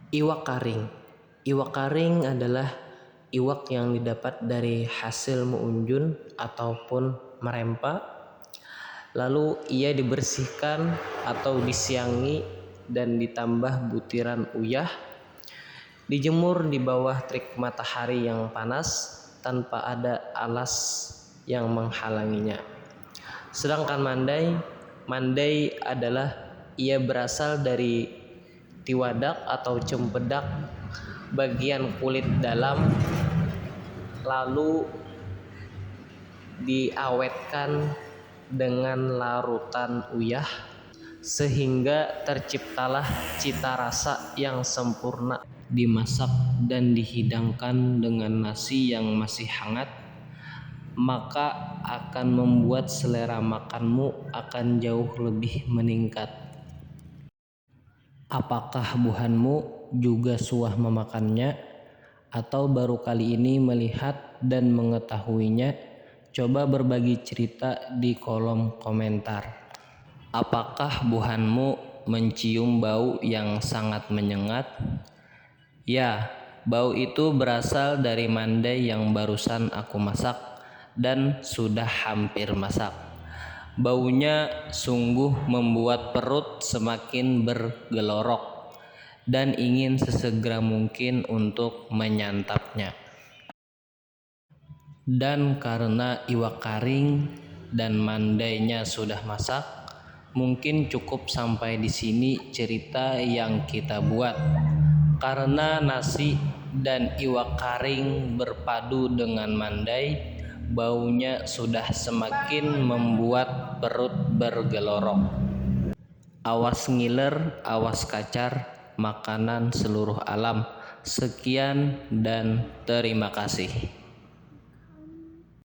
Iwak karing. Iwak karing adalah iwak yang didapat dari hasil mengunjun ataupun merempa. Lalu ia dibersihkan atau disiangi dan ditambah butiran uyah. Dijemur di bawah terik matahari yang panas tanpa ada alas yang menghalanginya. Sedangkan mandai adalah ia berasal dari tiwadak atau cempedak bagian kulit dalam, lalu diawetkan dengan larutan uyah sehingga terciptalah cita rasa yang sempurna. Dimasak dan dihidangkan dengan nasi yang masih hangat, maka akan membuat selera makanmu akan jauh lebih meningkat. Apakah buhanmu juga suah memakannya atau baru kali ini melihat dan mengetahuinya? Coba berbagi cerita di kolom komentar. Apakah buhanmu mencium bau yang sangat menyengat? Ya, bau itu berasal dari mandai yang barusan aku masak dan sudah hampir masak. Baunya sungguh membuat perut semakin bergelorok dan ingin sesegera mungkin untuk menyantapnya. Dan karena iwak karing dan mandainya sudah masak, mungkin cukup sampai di sini cerita yang kita buat. Karena nasi dan iwak karing berpadu dengan mandai, baunya sudah semakin membuat perut bergelorok. Awas ngiler, awas kacar, makanan seluruh alam. Sekian dan terima kasih.